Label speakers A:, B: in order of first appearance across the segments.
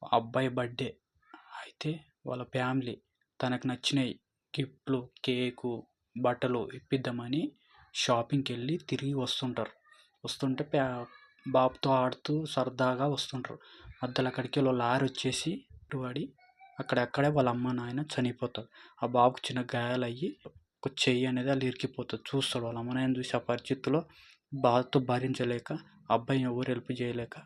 A: అబ్బాయి బర్త్డే అయితే వాళ్ళ ఫ్యామిలీ తనకు నచ్చినవి గిఫ్ట్లు, కేకు, బట్టలు ఇప్పిద్దామని షాపింగ్కి వెళ్ళి తిరిగి వస్తుంటారు. వస్తుంటే బాబుతో ఆడుతూ సరదాగా వస్తుంటారు. మధ్యలో అక్కడికి వాళ్ళ లారీ వచ్చేసి పడి అక్కడక్కడే వాళ్ళ అమ్మ నాయన చనిపోతారు. ఆ బాబుకు చిన్న గాయాలయ్యి ఒక చెయ్యి అనేది అలా ఇరికిపోతుంది. చూస్తాడు వాళ్ళ అమ్మ నాయన చూసి ఆ పరిస్థితిలో బాధతో భరించలేక అబ్బాయిని ఎవరు హెల్ప్ చేయలేక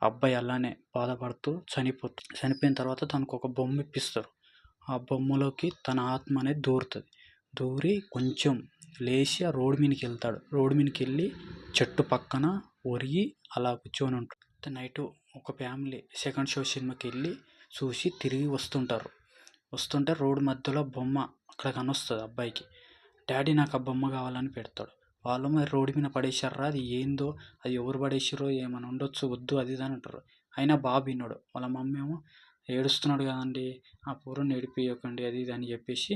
A: అబ్బాయి అలానే బాధపడుతూ చనిపోతాడు. చనిపోయిన తర్వాత తనకు ఒక బొమ్మ ఇప్పిస్తారు. ఆ బొమ్మలోకి తన ఆత్మ అనేది దూరుతుంది. దూరి కొంచెం లేచి ఆ రోడ్డు మీదకి వెళ్తాడు. రోడ్డు మీదకి వెళ్ళి చెట్టు పక్కన ఒరిగి అలా కూర్చొని ఉంటాడు. నైటు ఒక ఫ్యామిలీ సెకండ్ షో సినిమాకి వెళ్ళి చూసి తిరిగి వస్తుంటారు. వస్తుంటే రోడ్డు మధ్యలో బొమ్మ అక్కడ కనొస్తుంది అబ్బాయికి. డాడీ నాకు ఆ బొమ్మ కావాలని పెడతాడు. వాళ్ళు మరి రోడ్డు మీద పడేసారా, అది ఏందో, అది ఎవరు పడేసారో ఏమైనా ఉండొచ్చు, వద్దు అది ఇది అని అంటారు. అయినా బాబు విన్నాడు. వాళ్ళ మమ్మీ ఏమో ఏడుస్తున్నాడు కదండి, ఆ పూరని ఏడిపియకండి అది ఇది అని చెప్పేసి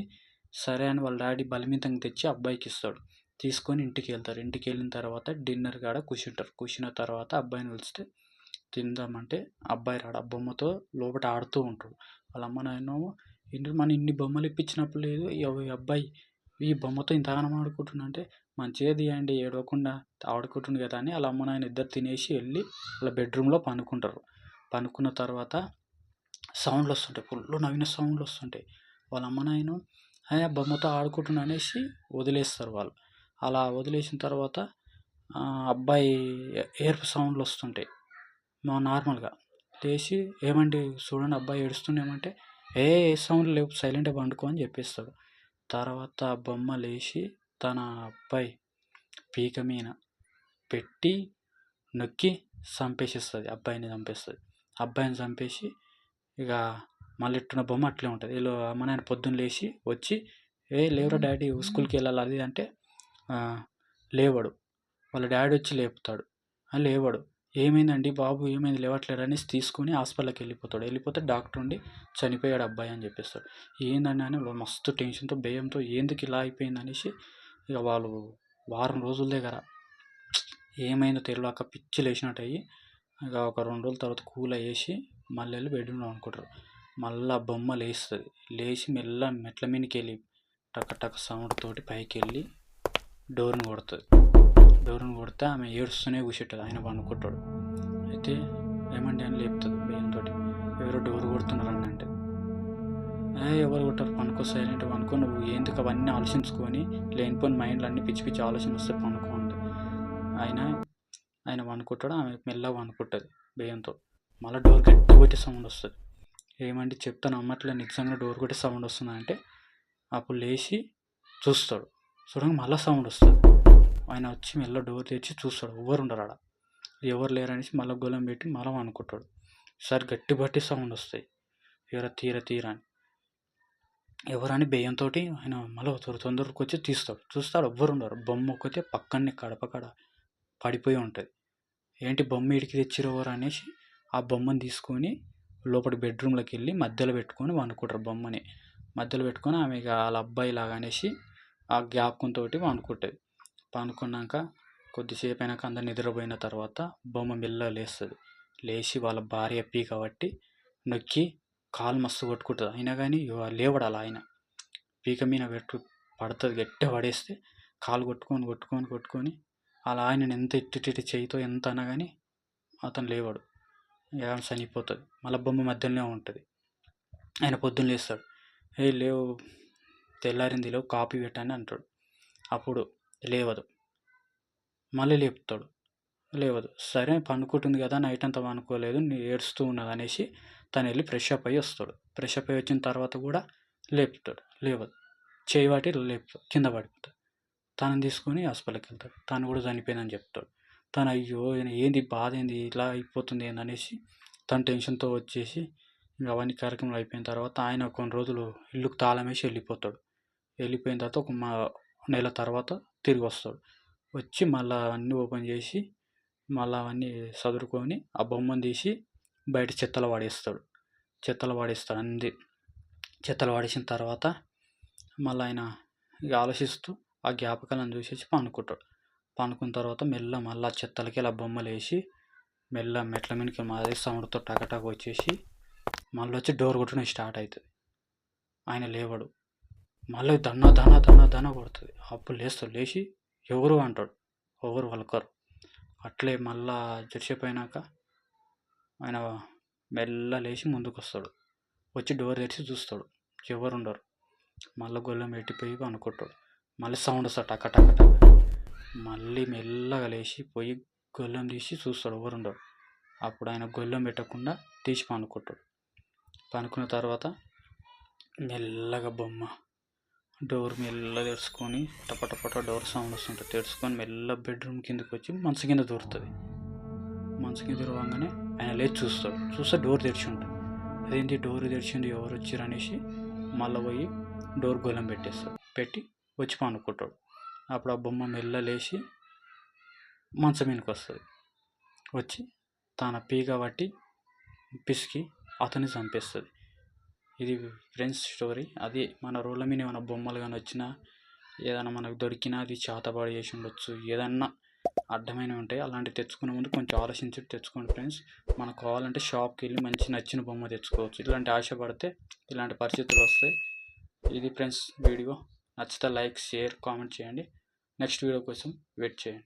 A: సరే అని వాళ్ళ డాడీ బలవంతంగా తెచ్చి అబ్బాయికి ఇస్తాడు. తీసుకొని ఇంటికి వెళ్తారు. ఇంటికి వెళ్ళిన తర్వాత డిన్నర్ కాడ కూర్చుంటారు. కూర్చున్న తర్వాత అబ్బాయిని పిలిస్తే తిందామంటే అబ్బాయి రాడు. ఆ బొమ్మతో లోపల ఆడుతూ ఉంటాడు. వాళ్ళ అమ్మ నాయనేమో మన ఇన్ని బొమ్మలు ఇప్పించినప్పుడు లేదు ఈ అబ్బాయి ఈ బొమ్మతో ఇంతగానం ఆడుకుంటున్నా అంటే మంచిగా తీయండి ఏడవకుండా ఆడుకుంటుంది కదా అని వాళ్ళ అమ్మ నాయన ఇద్దరు తినేసి వెళ్ళి వాళ్ళ బెడ్రూమ్లో పనుకుంటారు. పనుకున్న తర్వాత సౌండ్లు వస్తుంటాయి, ఫుల్ నవ్విన సౌండ్లు వస్తుంటాయి. వాళ్ళ అమ్మ నాయన బొమ్మతో ఆడుకుంటున్నా అనేసి వదిలేస్తారు వాళ్ళు. అలా వదిలేసిన తర్వాత అబ్బాయి ఏడుపు సౌండ్లు వస్తుంటాయి నార్మల్గా. లేచి ఏమండి చూడండి అబ్బాయి ఏడుస్తుండేమంటే ఏ సౌండ్ లేవు సైలెంట్గా పండుకో అని చెప్పేస్తాడు. తర్వాత బొమ్మ లేచి తన అబ్బాయి పీక మీద పెట్టి నొక్కి చంపేసేస్తుంది. అబ్బాయిని చంపేస్తుంది. అబ్బాయిని చంపేసి ఇక మళ్ళీ ఎట్టున్న బొమ్మ అట్లే ఉంటుంది. వీళ్ళు అమ్మ నాయన పొద్దున్న లేచి వచ్చి లేవరా డాడీ స్కూల్కి వెళ్ళాలి అది అంటే లేవడు. వాళ్ళ డాడీ వచ్చి లేపుతాడు. లేవడు. ఏమైందండి బాబు ఏమైంది లేవట్లేడు అనేసి తీసుకొని హాస్పిటల్కి వెళ్ళిపోతాడు. వెళ్ళిపోతే డాక్టర్ ఉండి చనిపోయాడు అబ్బాయి అని చెప్పేస్తాడు. ఏందని అని మస్తు టెన్షన్తో భయంతో ఎందుకు ఇలా అయిపోయింది అనేసి ఇక వాళ్ళు వారం రోజుల దగ్గర ఏమైందో తెలియక పిచ్చి లేచినట్టు అయ్యి ఇక ఒక 2 రోజుల తర్వాత కూల్ అయ్యేసి మళ్ళీ వెళ్ళి బెడ్రూమ్లో అనుకుంటారు. మళ్ళీ బొమ్మ లేస్తుంది. లేచి మెల్ల మెట్ల మీదకి వెళ్ళి టక్ టక్ సౌండ్ తోటి పైకి వెళ్ళి డోర్ని కొడుతుంది. డోర్ని కొడితే ఆమె ఏడుస్తూనే కూర్చుంటుంది. ఆయన పండుకుంటాడు. అయితే ఏమండి అని లేపుతుంది భయంతో. ఎవరో డోర్ కొడుతున్నారని అంటే ఎవరు కొట్టారు పనుకో సైలెంట్ పనుకో, నువ్వు ఎందుకు అవన్నీ ఆలోచించుకొని లేనిపోయిన మైండ్లో అన్నీ పిచ్చి పిచ్చి ఆలోచన వస్తే పనుకో అంటే ఆయన పనుకుంటాడు. ఆమె మెల్లగా పనుకుంటుంది భయంతో. మళ్ళీ డోర్ గట్టి కొట్టే సౌండ్ వస్తుంది. ఏమంటే చెప్తాను నమ్మట్లేదు నిజంగా డోర్ కొట్టే సౌండ్ వస్తుందా అంటే అప్పుడు లేచి చూస్తాడు. చూడంగా మళ్ళీ సౌండ్ వస్తుంది. ఆయన వచ్చి మెల్ల డోర్ తెచ్చి చూస్తాడు. ఎవరు ఉండరు ఆడ. ఎవరు లేరనేసి మళ్ళీ గొలం పెట్టి మళ్ళీ అనుకుంటాడు. ఈసారి గట్టి బట్టి సౌండ్ వస్తాయి. తీర తీర తీర అని ఎవరని భయంతో ఆయన మళ్ళీ తొందరకి వచ్చి చూస్తాడు ఎవ్వరు ఉండరు. బొమ్మ ఒక్కతే పక్కనే కడప పడిపోయి ఉంటుంది. ఏంటి బొమ్మ ఇడికి తెచ్చిరు ఎవరు అనేసి ఆ బొమ్మను తీసుకొని లోపల బెడ్రూమ్లోకి వెళ్ళి మధ్యలో పెట్టుకొని వండుకుంటారు. బొమ్మని మధ్యలో పెట్టుకొని ఆమె ఇక వాళ్ళ అబ్బాయి లాగా అనేసి ఆ జ్ఞాపకంతో వండుకుంటుంది. పనుకున్నాక కొద్దిసేపు అయినాక అందరు నిద్రపోయిన తర్వాత బొమ్మ మెల్లగా లేస్తుంది. లేచి వాళ్ళ భార్య పీక నొక్కి కాలు మస్తు కొట్టుకుంటుంది. అయినా కానీ లేవడు అలా. ఆయన పీక మీద పడుతుంది. గట్టిగా పడేస్తే కాలు కొట్టుకొని అలా ఆయనను ఎంత ఇట్టి చేయితో ఎంత అన్నా కానీ అతను లేవాడు. చనిపోతుంది. మళ్ళీ బొమ్మ మధ్యలోనే ఉంటుంది. ఆయన పొద్దున్న లేస్తాడు. లేవు తెల్లారింది లేవు కాపీ పెట్టని అంటాడు. అప్పుడు లేవదు. మళ్ళీ లేపుతాడు. లేవదు. సరే పండుకుంటుంది కదా నైట్ అంతా పనుకోలేదు ఏడుస్తూ ఉన్నది అనేసి తను వెళ్ళి ఫ్రెష్ అప్ అయ్యి వస్తాడు. ఫ్రెష్ అప్ అయ్యి వచ్చిన తర్వాత కూడా లేపుతాడు. లేవదు. చేయి వాటి లేపుతాడు. కింద పడిపోతాడు. తనని తీసుకొని హాస్పిటల్కి వెళ్తాడు. తను కూడా చనిపోయిందని చెప్తాడు. తను అయ్యో ఏంది బాధ ఏంది ఇలా అయిపోతుంది ఏందనేసి తను టెన్షన్తో వచ్చేసి అవన్నీ కార్యక్రమాలు అయిపోయిన తర్వాత ఆయన కొన్ని రోజులు ఇల్లుకు తాళం వేసి వెళ్ళిపోతాడు. వెళ్ళిపోయిన తర్వాత ఒక నెల తర్వాత తిరిగి వస్తాడు. వచ్చి మళ్ళీ అన్నీ ఓపెన్ చేసి మళ్ళీ అవన్నీ చదువుకొని ఆ బొమ్మను తీసి బయట చెత్తలో పడేస్తాడు. అన్ని చెత్తలో పడేసిన తర్వాత మళ్ళీ ఆయన ఇక ఆలోచిస్తూ ఆ జ్ఞాపకాలను చూసేసి పనుకుంటాడు. పనుకున్న తర్వాత మళ్ళీ చెత్తలకి ఇలా బొమ్మలు వేసి మెల్ల మెట్ల మీదకి అదే సౌండ్తో టకటక వచ్చేసి మళ్ళీ వచ్చి డోర్ కొట్టడం స్టార్ట్ అవుతుంది. ఆయన లేవడు. మళ్ళీ దన కొడుతుంది. అప్పుడు లేస్తాడు. లేచి ఎవరు అంటాడు. ఎవరు పలకరు. అట్లే మళ్ళా జరసేపు అయినాక ఆయన మెల్ల లేచి ముందుకు వస్తాడు. వచ్చి డోర్ తెరిచి చూస్తాడు. ఎవరు ఉండరు. మళ్ళీ గొల్లెం పెట్టిపోయి అనుకుంటాడు. మళ్ళీ సౌండ్ వస్తాడు టక టక టక. మళ్ళీ మెల్లగా లేచి పోయి గొల్లెం తీసి చూస్తాడు. ఎవరు ఉండరు. అప్పుడు ఆయన గొల్లెం పెట్టకుండా తీసి పనుకుంటాడు. పనుకున్న తర్వాత మెల్లగా బొమ్మ డోర్ మెల్ల తెరుచుకొని టపటపట డోర్ సౌండ్ వస్తుంటుంది. తెరుచుకొని మెల్ల బెడ్రూమ్ కిందకి వచ్చి మంచం కింద దూరుతుంది. మంచం కింద దూరగానే ఆయన లేచి చూస్తాడు. చూస్తే డోర్ తెరిచి ఉంటుంది. అదేంటి డోర్ తెరిచింది, ఎవరు వచ్చారు అనేసి మళ్ళీ పోయి డోర్ గొల్లెం పెట్టేస్తాడు. పెట్టి వచ్చి పనుకుంటాడు. అప్పుడు ఆ బొమ్మ మెల్ల లేచి మంచం మీదకి వస్తుంది. వచ్చి తన పీక పట్టి పిసికి అతన్ని చంపేస్తుంది. ఇది ఫ్రెండ్స్ స్టోరీ. అది మన రోడ్ల మీద ఏమైనా బొమ్మలు కానీ వచ్చినా, ఏదైనా మనకు దొరికినా అది చేతబడి చేసి ఉండొచ్చు. ఏదన్నా అడ్డమైనవి ఉంటాయి. అలాంటివి తెచ్చుకునే ముందు కొంచెం ఆలోచించి తెచ్చుకోండి ఫ్రెండ్స్. మనకు కావాలంటే షాప్కి వెళ్ళి మంచి నచ్చిన బొమ్మ తెచ్చుకోవచ్చు. ఇలాంటి ఆశపడితే ఇలాంటి పరిస్థితులు వస్తాయి. ఇది ఫ్రెండ్స్ వీడియో. నచ్చితే లైక్, షేర్, కామెంట్ చేయండి. నెక్స్ట్ వీడియో కోసం వెయిట్ చేయండి.